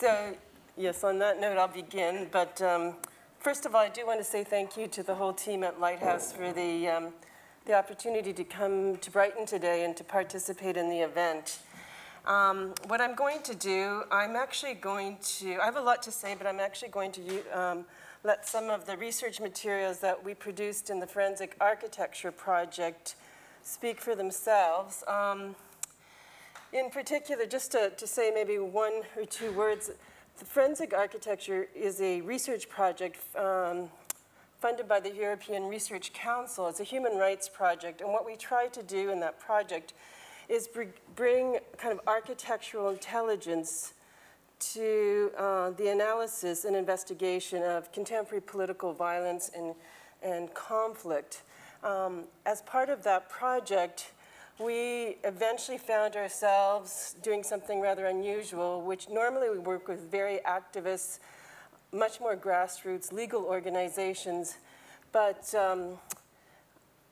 So, yes, on that note, I'll begin. But first of all, I do want to say thank you to the whole team at Lighthouse for the opportunity to come to Brighton today and to participate in the event. What I'm going to do, I have a lot to say, but I'm actually going to let some of the research materials that we produced in the Forensic Architecture Project speak for themselves. In particular, just to say maybe one or two words, the Forensic Architecture is a research project funded by the European Research Council. It's a human rights project, and what we try to do in that project is bring kind of architectural intelligence to the analysis and investigation of contemporary political violence and conflict. As part of that project, we eventually found ourselves doing something rather unusual, which normally we work with very activists, much more grassroots legal organizations, but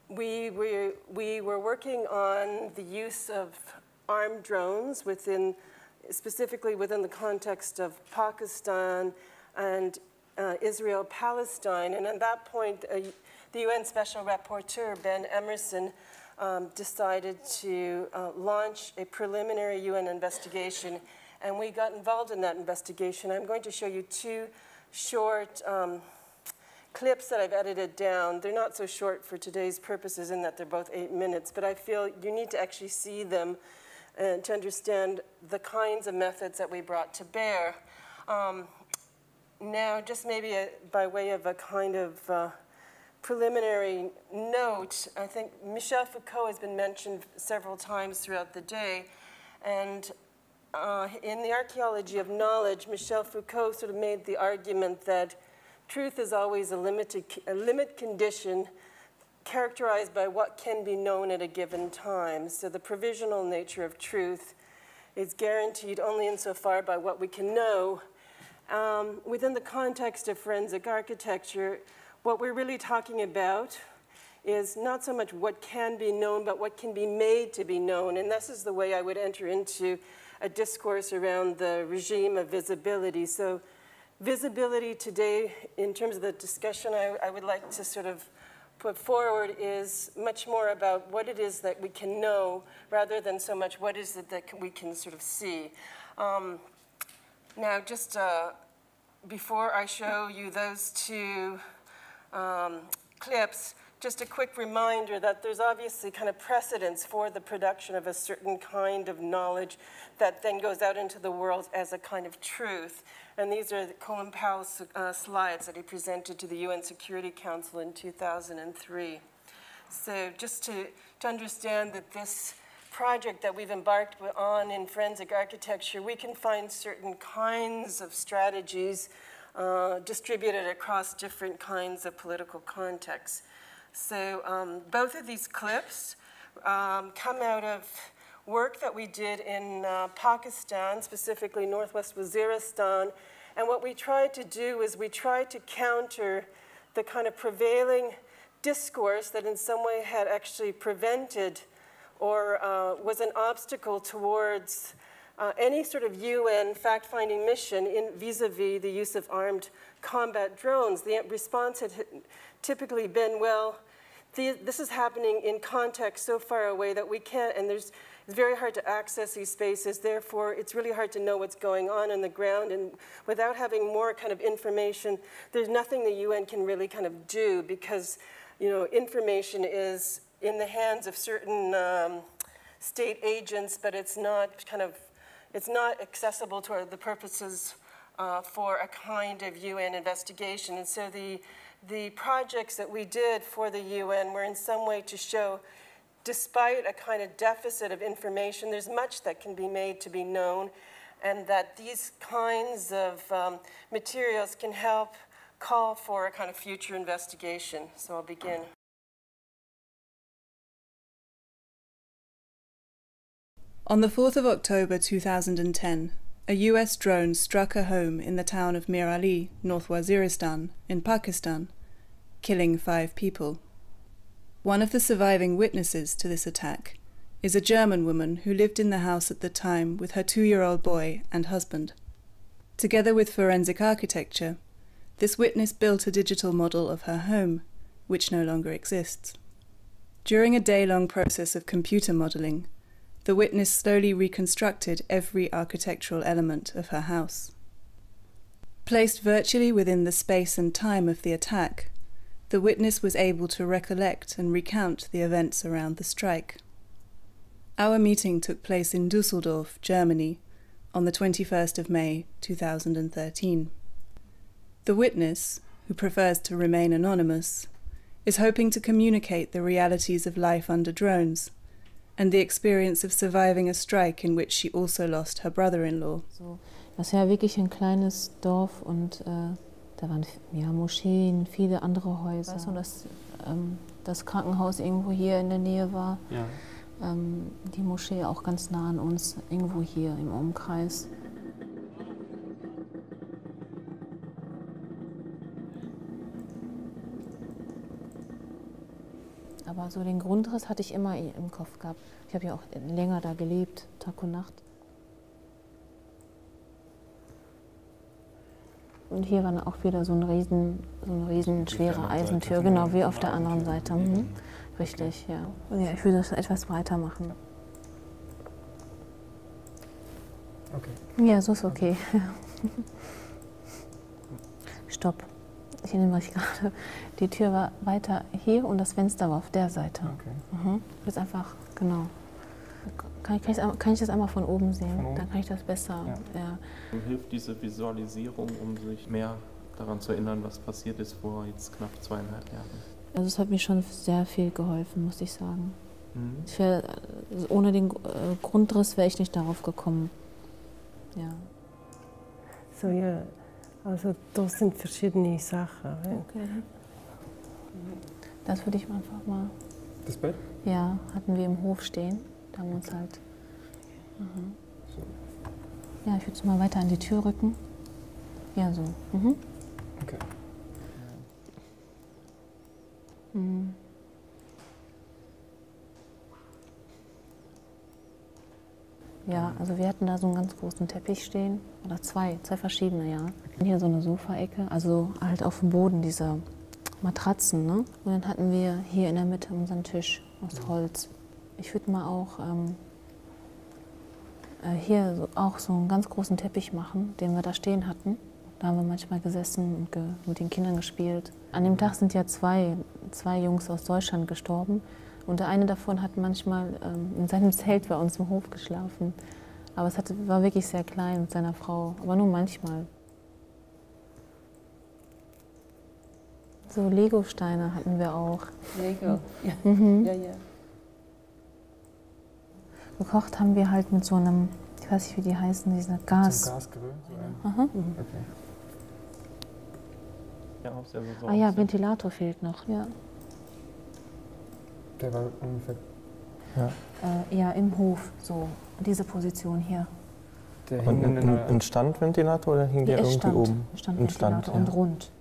we were working on the use of armed drones specifically within the context of Pakistan and Israel-Palestine. And at that point, the UN Special Rapporteur, Ben Emerson, decided to launch a preliminary UN investigation, and we got involved in that investigation. I'm going to show you two short clips that I've edited down. They're not so short for today's purposes in that they're both 8 minutes, but I feel you need to actually see them to understand the kinds of methods that we brought to bear. Now, just maybe by way of a kind of preliminary note, I think Michel Foucault has been mentioned several times throughout the day, and in the archaeology of knowledge, Michel Foucault sort of made the argument that truth is always a limit condition characterized by what can be known at a given time. So the provisional nature of truth is guaranteed only insofar by what we can know. Within the context of forensic architecture, what we're really talking about is not so much what can be known, but what can be made to be known. And this is the way I would enter into a discourse around the regime of visibility. So visibility today, in terms of the discussion I would like to sort of put forward, is much more about what it is that we can know rather than so much what is it that we can sort of see. Now, just before I show you those two clips, just a quick reminder that there's obviously kind of precedence for the production of a certain kind of knowledge that then goes out into the world as a kind of truth. And these are Colin Powell's slides that he presented to the UN Security Council in 2003. So just to understand that this project that we've embarked on in forensic architecture, we can find certain kinds of strategies distributed across different kinds of political contexts. So both of these clips come out of work that we did in Pakistan, specifically northwest Waziristan. And what we tried to do is we tried to counter the kind of prevailing discourse that in some way had actually prevented or was an obstacle towards any sort of UN fact-finding mission vis-a-vis the use of armed combat drones. The response had typically been, well, this is happening in context so far away that we can't, and it's very hard to access these spaces, therefore it's really hard to know what's going on the ground, and without having more kind of information, there's nothing the UN can really kind of do, because information is in the hands of certain state agents, but it's not accessible to the purposes for a kind of UN investigation. And so the projects that we did for the UN were in some way to show, despite a kind of deficit of information, there's much that can be made to be known, and that these kinds of materials can help call for a kind of future investigation. So I'll begin. On the 4th of October 2010, a US drone struck a home in the town of Mir Ali, North Waziristan, in Pakistan, killing 5 people. One of the surviving witnesses to this attack is a German woman who lived in the house at the time with her 2-year-old boy and husband. Together with forensic architecture, this witness built a digital model of her home, which no longer exists. During a day-long process of computer modelling, the witness slowly reconstructed every architectural element of her house. Placed virtually within the space and time of the attack, the witness was able to recollect and recount the events around the strike. Our meeting took place in Düsseldorf, Germany, on the 21st of May 2013. The witness, who prefers to remain anonymous, is hoping to communicate the realities of life under drones and the experience of surviving a strike in which she also lost her brother-in-law. So, das war ja wirklich ein kleines Dorf und da waren ja, Moscheen, viele andere Häuser. Weißt du, dass das Krankenhaus irgendwo hier in der Nähe war, ja. Die Moschee auch ganz nah an uns, irgendwo hier im Umkreis. Aber so den Grundriss hatte ich immer im Kopf gehabt. Ich habe ja auch länger da gelebt, Tag und Nacht. Und hier war dann auch wieder so eine riesen schwere Eisentür, genau wie auf der anderen Seite. Mhm. Richtig, ja. Ja, ich würde das etwas breiter machen. Okay. Ja, so ist okay. Stopp. Ich nehme mich gerade. Die Tür war weiter hier und das Fenster war auf der Seite. Okay. Mhm. Jetzt einfach, genau. Kann ich das einmal von oben sehen? Von oben? Dann kann ich das besser. Ja. Ja. Hilft diese Visualisierung, um sich mehr daran zu erinnern, was passiert ist vor jetzt knapp 2,5 Jahren? Also es hat mir schon sehr viel geholfen, muss ich sagen. Mhm. Ohne den Grundriss wäre ich nicht darauf gekommen. Ja. So, ja, also das sind verschiedene Sachen. Okay. Das würde ich einfach mal... Das Bett? Ja, hatten wir im Hof stehen. Da haben wir uns halt... Mhm. So. Ja, ich würde es mal weiter an die Tür rücken. Ja, so. Mhm. Okay. Mhm. Ja, also wir hatten da so einen ganz großen Teppich stehen, oder zwei verschiedene, ja. Okay. Hier so eine Sofaecke, also halt auf dem Boden diese Matratzen, ne? Und dann hatten wir hier in der Mitte unseren Tisch aus Holz. Ich würde mal auch hier auch so einen ganz großen Teppich machen, den wir da stehen hatten. Da haben wir manchmal gesessen und mit den Kindern gespielt. An dem Tag sind ja zwei Jungs aus Deutschland gestorben. Und der eine davon hat manchmal in seinem Zelt bei uns im Hof geschlafen. Aber es war wirklich sehr klein mit seiner Frau, aber nur manchmal. So Lego-Steine hatten wir auch. Lego, ja. Mhm. Ja, ja. Gekocht haben wir halt mit so einem, ich weiß nicht, wie die heißen, diese Gas. So ein Gasgrill? So Aha. Mhm. Okay. Ja, so ah ja, Ventilator fehlt noch, ja. Der war ungefähr... Ja. Ja, im Hof, so, diese Position hier. Der hing ein Standventilator oder hing der irgendwie oben? Standventilator und rund.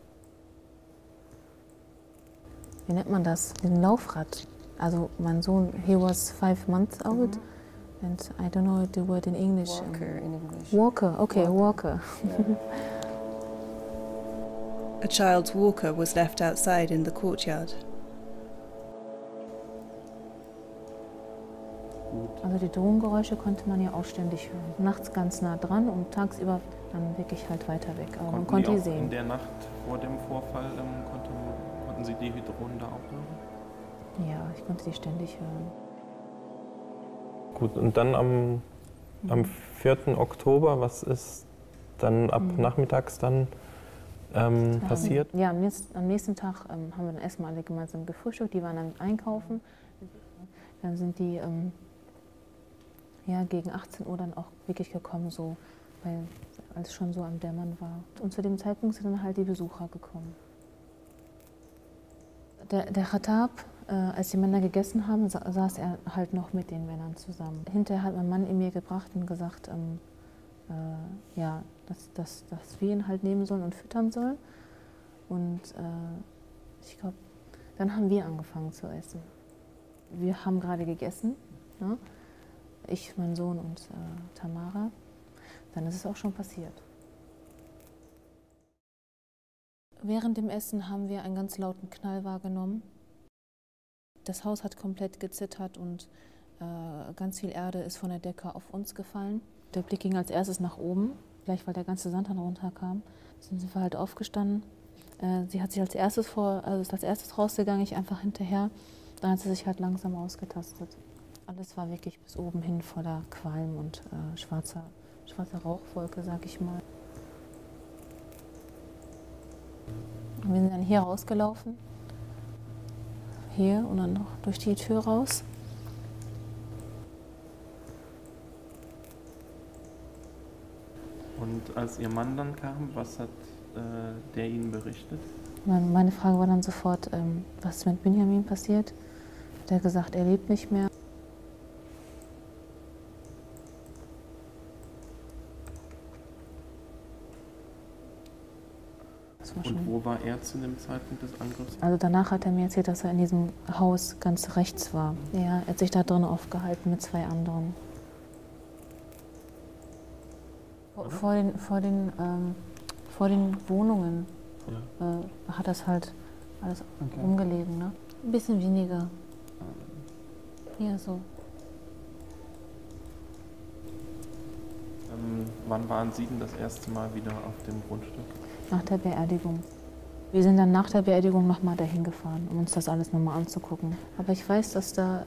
Wie nennt man das? Ein Laufrad. Also mein Sohn, he was 5 months old. And I don't know the word in English. Walker in English. Walker, okay, walker. A child's walker was left outside in the courtyard. Also die Drohnengeräusche konnte man ja auch ständig hören. Nachts ganz nah dran und tagsüber dann wirklich halt weiter weg. Aber man konnte die sehen. In der Nacht vor dem Vorfall konnten Sie die Drohnen da auch hören? Ja, ich konnte die ständig hören. Gut, und dann am 4. Oktober, was ist dann ab nachmittags dann passiert? Ja, am nächsten Tag haben wir dann erstmal alle gemeinsam gefrühstückt, die waren dann einkaufen. Dann sind die ja, gegen 18 Uhr dann auch wirklich gekommen, so, als es schon so am Dämmern war. Und zu dem Zeitpunkt sind dann halt die Besucher gekommen. Der Khatab, als die Männer gegessen haben, saß er halt noch mit den Männern zusammen. Hinterher hat mein Mann ihn mir gebracht und gesagt, ja, dass wir ihn halt nehmen sollen und füttern sollen. Und ich glaube, dann haben wir angefangen zu essen. Wir haben gerade gegessen, ne? Ich, mein Sohn und Tamara. Dann ist es auch schon passiert. Während dem Essen haben wir einen ganz lauten Knall wahrgenommen. Das Haus hat komplett gezittert und ganz viel Erde ist von der Decke auf uns gefallen. Der Blick ging als erstes nach oben, gleich weil der ganze Sand dann runterkam. Sind wir halt aufgestanden. Sie hat sich als erstes ist als erstes rausgegangen, ich einfach hinterher. Dann hat sie sich halt langsam ausgetastet. Alles war wirklich bis oben hin voller Qualm und schwarzer Rauchwolke, sag ich mal. Und wir sind dann hier rausgelaufen. Hier und dann noch durch die Tür raus. Und als Ihr Mann dann kam, was hat der Ihnen berichtet? Meine Frage war dann sofort, was ist mit Benjamin passiert? Der hat gesagt, er lebt nicht mehr. Und wo war er zu dem Zeitpunkt des Angriffs? Also danach hat er mir erzählt, dass er in diesem Haus ganz rechts war. Ja, er hat sich da drin aufgehalten mit 2 anderen. Vor den Wohnungen hat das halt alles umgelegen, ne? Ein bisschen weniger. Hier so. Wann waren Sie denn das erste Mal wieder auf dem Grundstück? Nach der Beerdigung. Wir sind dann nach der Beerdigung nochmal dahin gefahren, um uns das alles nochmal anzugucken. Aber ich weiß, dass da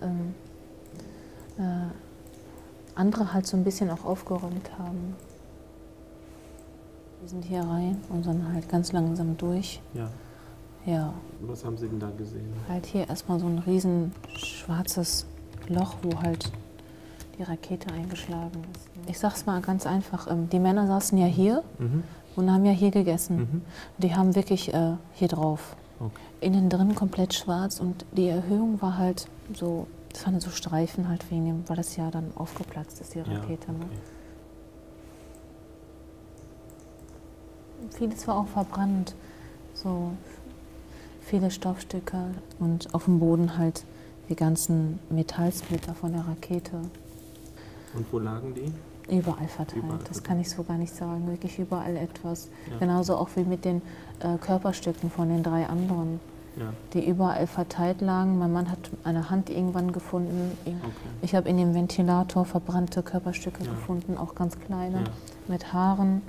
andere halt so ein bisschen auch aufgeräumt haben. Wir sind hier rein und dann halt ganz langsam durch. Ja. Ja. Was haben Sie denn da gesehen? Halt hier erstmal so ein riesen schwarzes Loch, wo halt die Rakete eingeschlagen ist. Ich sag's mal ganz einfach, die Männer saßen ja hier und haben ja hier gegessen. Die haben wirklich hier drauf. Okay. Innen drin komplett schwarz und die Erhöhung war halt so, das waren so Streifen halt wegen dem, weil das ja dann aufgeplatzt ist, die Rakete. Ja, okay. Ne? Vieles war auch verbrannt, so viele Stoffstücke und auf dem Boden halt die ganzen Metallsplitter von der Rakete. Und wo lagen die? Überall verteilt, das kann ich so gar nicht sagen, wirklich überall etwas. Ja. Genauso auch wie mit den Körperstücken von den 3 anderen, die überall verteilt lagen. Mein Mann hat eine Hand irgendwann gefunden. Okay. Ich habe in dem Ventilator verbrannte Körperstücke gefunden, auch ganz kleine, mit Haaren.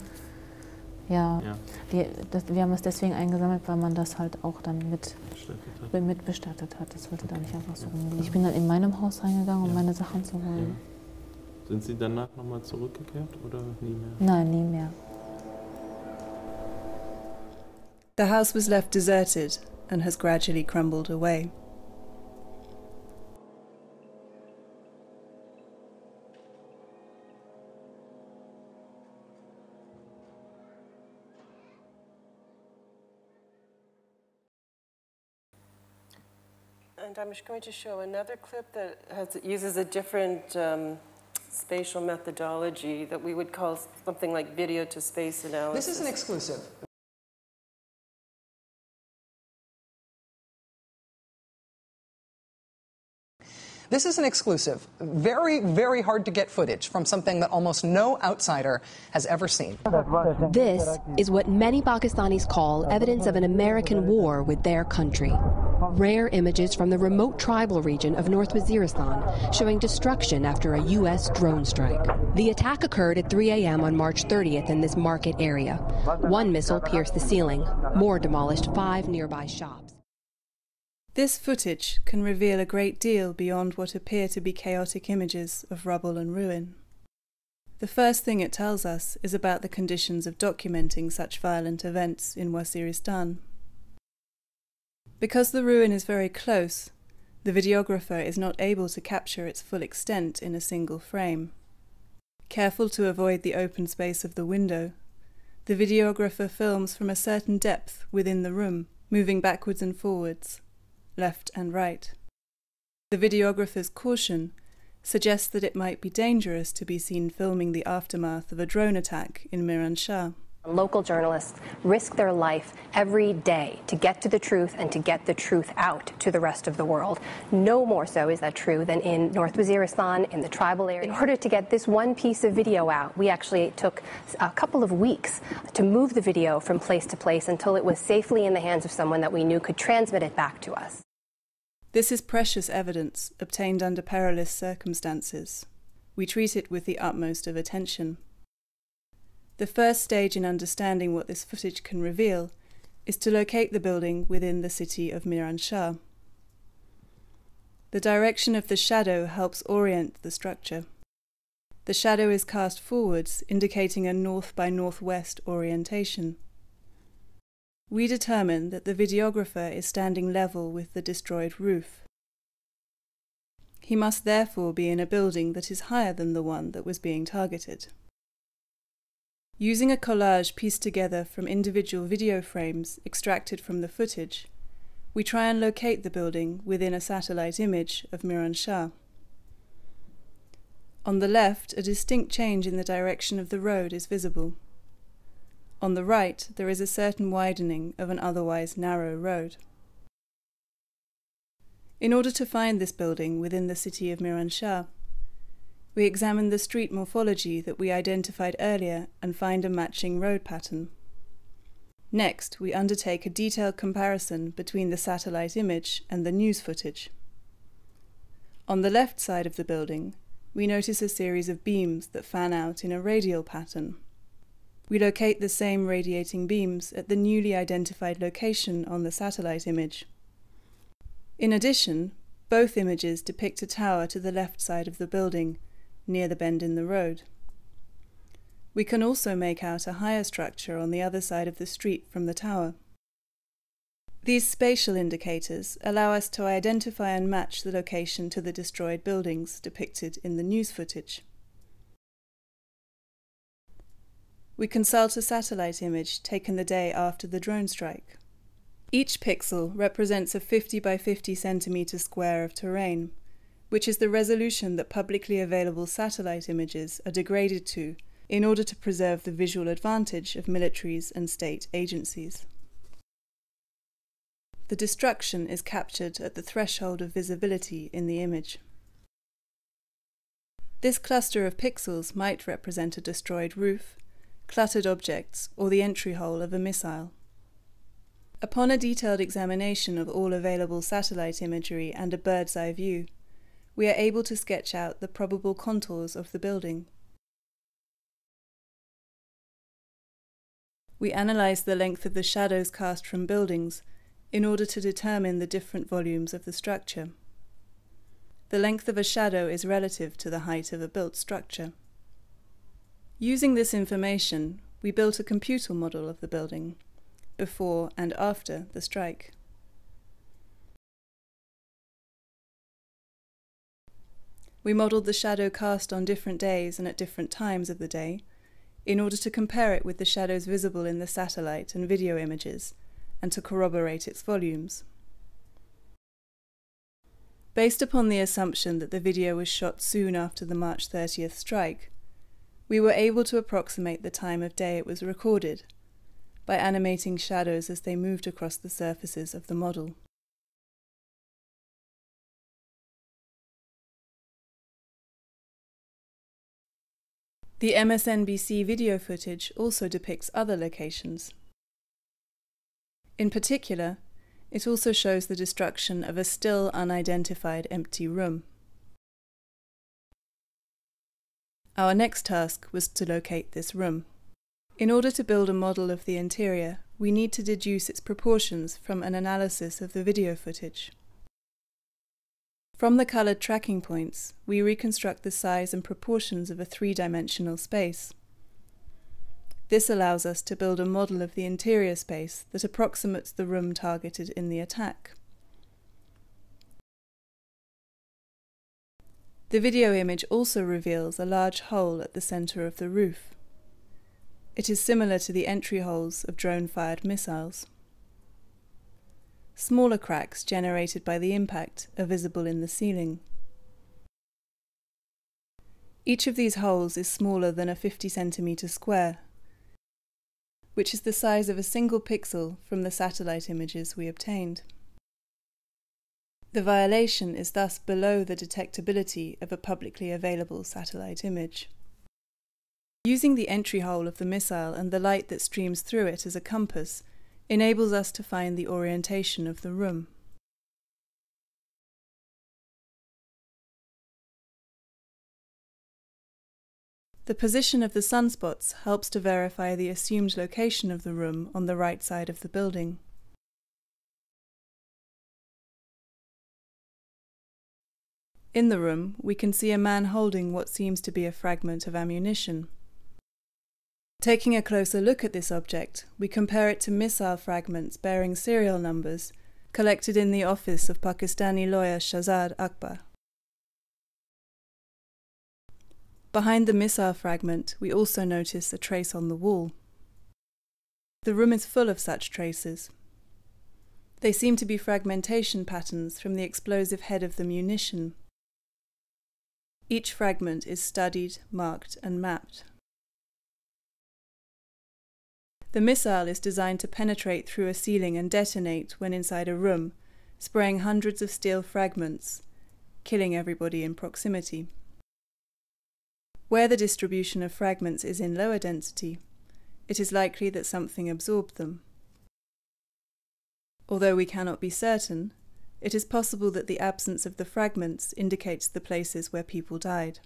Ja, wir haben es deswegen eingesammelt, weil man das halt auch dann mitbestattet hat. Das wollte da nicht einfach so rumliegen. Ich bin dann in meinem Haus reingegangen, um meine Sachen zu holen. Ja. Sind Sie danach nochmal zurückgekehrt oder nie mehr? Nein, nie mehr. The house was left deserted and has gradually crumbled away. And I'm just going to show another clip that uses a different spatial methodology that we would call something like video to space analysis. This is an exclusive. This is an exclusive. Very, very hard to get footage from something that almost no outsider has ever seen. This is what many Pakistanis call evidence of an American war with their country. Rare images from the remote tribal region of North Waziristan showing destruction after a U.S. drone strike. The attack occurred at 3 a.m. on March 30th in this market area. One missile pierced the ceiling. More demolished 5 nearby shops. This footage can reveal a great deal beyond what appear to be chaotic images of rubble and ruin. The first thing it tells us is about the conditions of documenting such violent events in Waziristan. Because the ruin is very close, the videographer is not able to capture its full extent in a single frame. Careful to avoid the open space of the window, the videographer films from a certain depth within the room, moving backwards and forwards, left and right. The videographer's caution suggests that it might be dangerous to be seen filming the aftermath of a drone attack in Miran Shah. Local journalists risk their life every day to get to the truth and to get the truth out to the rest of the world. No more so is that true than in North Waziristan, in the tribal area. In order to get this one piece of video out, we actually took a couple of weeks to move the video from place to place until it was safely in the hands of someone that we knew could transmit it back to us. This is precious evidence obtained under perilous circumstances. We treat it with the utmost of attention. The first stage in understanding what this footage can reveal is to locate the building within the city of Miran Shah. The direction of the shadow helps orient the structure. The shadow is cast forwards, indicating a north by northwest orientation. We determine that the videographer is standing level with the destroyed roof. He must therefore be in a building that is higher than the one that was being targeted. Using a collage pieced together from individual video frames extracted from the footage, we try and locate the building within a satellite image of Miran Shah. On the left, a distinct change in the direction of the road is visible. On the right, there is a certain widening of an otherwise narrow road. In order to find this building within the city of Miran Shah, we examine the street morphology that we identified earlier and find a matching road pattern. Next, we undertake a detailed comparison between the satellite image and the news footage. On the left side of the building, we notice a series of beams that fan out in a radial pattern. We locate the same radiating beams at the newly identified location on the satellite image. In addition, both images depict a tower to the left side of the building, near the bend in the road. We can also make out a higher structure on the other side of the street from the tower. These spatial indicators allow us to identify and match the location to the destroyed buildings depicted in the news footage. We consult a satellite image taken the day after the drone strike. Each pixel represents a 50 by 50 centimeter square of terrain, which is the resolution that publicly available satellite images are degraded to in order to preserve the visual advantage of militaries and state agencies. The destruction is captured at the threshold of visibility in the image. This cluster of pixels might represent a destroyed roof, cluttered objects, or the entry hole of a missile. Upon a detailed examination of all available satellite imagery and a bird's-eye view, we are able to sketch out the probable contours of the building. We analyze the length of the shadows cast from buildings in order to determine the different volumes of the structure. The length of a shadow is relative to the height of a built structure. Using this information, we built a computer model of the building, before and after the strike. We modelled the shadow cast on different days and at different times of the day, in order to compare it with the shadows visible in the satellite and video images, and to corroborate its volumes. Based upon the assumption that the video was shot soon after the March 30th strike, we were able to approximate the time of day it was recorded, by animating shadows as they moved across the surfaces of the model. The MSNBC video footage also depicts other locations. In particular, it also shows the destruction of a still unidentified empty room. Our next task was to locate this room. In order to build a model of the interior, we need to deduce its proportions from an analysis of the video footage. From the coloured tracking points, we reconstruct the size and proportions of a three-dimensional space. This allows us to build a model of the interior space that approximates the room targeted in the attack. The video image also reveals a large hole at the centre of the roof. It is similar to the entry holes of drone-fired missiles. Smaller cracks generated by the impact are visible in the ceiling. Each of these holes is smaller than a 50 centimeter square. which is the size of a single pixel from the satellite images we obtained. The violation is thus below the detectability of a publicly available satellite image. Using the entry hole of the missile and the light that streams through it as a compass enables us to find the orientation of the room. The position of the sunspots helps to verify the assumed location of the room on the right side of the building. In the room, we can see a man holding what seems to be a fragment of ammunition. Taking a closer look at this object, we compare it to missile fragments bearing serial numbers collected in the office of Pakistani lawyer Shahzad Akbar. Behind the missile fragment, we also notice a trace on the wall. The room is full of such traces. They seem to be fragmentation patterns from the explosive head of the munition. Each fragment is studied, marked, and mapped. The missile is designed to penetrate through a ceiling and detonate when inside a room, spraying hundreds of steel fragments, killing everybody in proximity. Where the distribution of fragments is in lower density, it is likely that something absorbed them. Although we cannot be certain, it is possible that the absence of the fragments indicates the places where people died.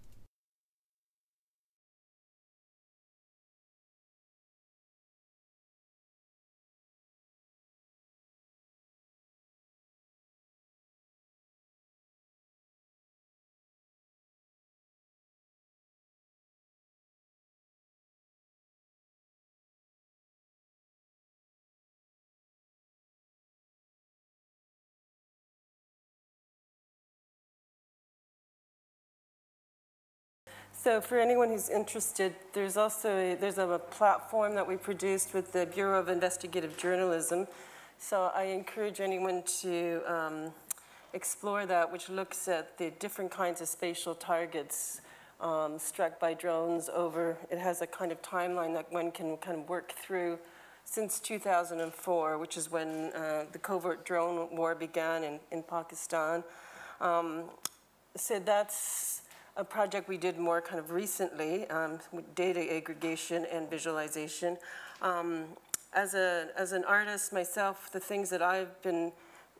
So for anyone who's interested, there's a platform that we produced with the Bureau of Investigative Journalism. So I encourage anyone to explore that, which looks at the different kinds of spatial targets struck by drones over. It has a kind of timeline that one can kind of work through since 2004, which is when the covert drone war began in Pakistan. So that's a project we did more kind of recently, with data aggregation and visualization. As an artist myself, the things that I've been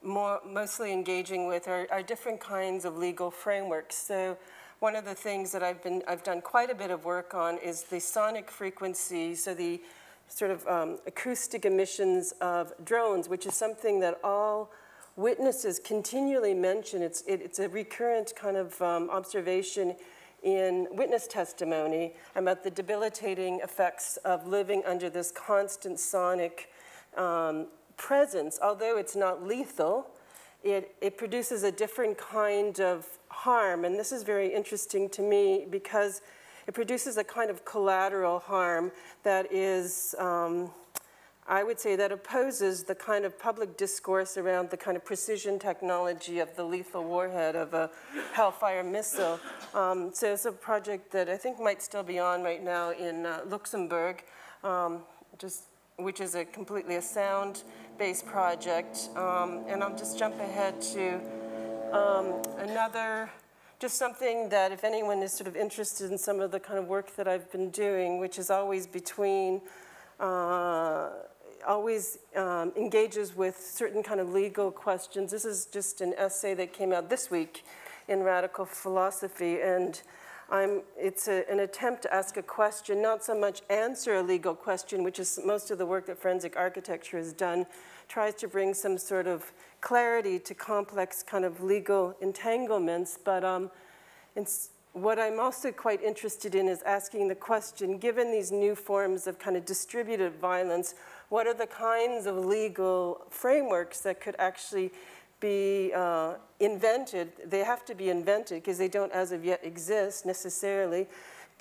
mostly engaging with are different kinds of legal frameworks. So one of the things that I've done quite a bit of work on is the sonic frequency, so the sort of acoustic emissions of drones, which is something that all witnesses continually mention. It's a recurrent kind of observation in witness testimony about the debilitating effects of living under this constant sonic presence. Although it's not lethal, it produces a different kind of harm. And this is very interesting to me because it produces a kind of collateral harm that is, I would say, that opposes the kind of public discourse around the kind of precision technology of the lethal warhead of a Hellfire missile. So it's a project that I think might still be on right now in Luxembourg, which is completely a sound-based project. And I'll just jump ahead to another, just something that if anyone is sort of interested in some of the kind of work that I've been doing, which is always between engages with certain kind of legal questions. This is just an essay that came out this week in Radical Philosophy, and it's an attempt to ask a question, not so much answer a legal question, which is most of the work that forensic architecture has done, tries to bring some sort of clarity to complex kind of legal entanglements, but what I'm also quite interested in is asking the question, given these new forms of kind of distributed violence, what are the kinds of legal frameworks that could actually be invented? They have to be invented because they don't as of yet exist necessarily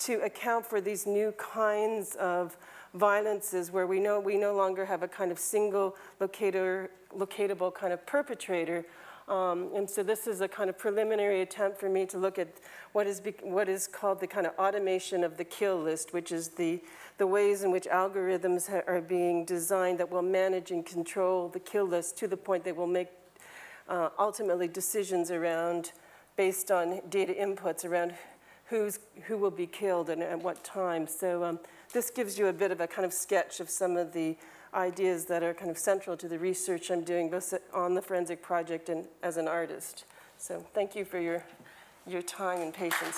to account for these new kinds of violences where we no longer have a kind of single locatable kind of perpetrator And so this is a kind of preliminary attempt for me to look at what is called the kind of automation of the kill list, which is the ways in which algorithms are being designed that will manage and control the kill list to the point they will make ultimately decisions around, based on data inputs around who will be killed and at what time. So this gives you a bit of a kind of sketch of some of the ideas that are kind of central to the research I'm doing both on the forensic project and as an artist. So thank you for your time and patience.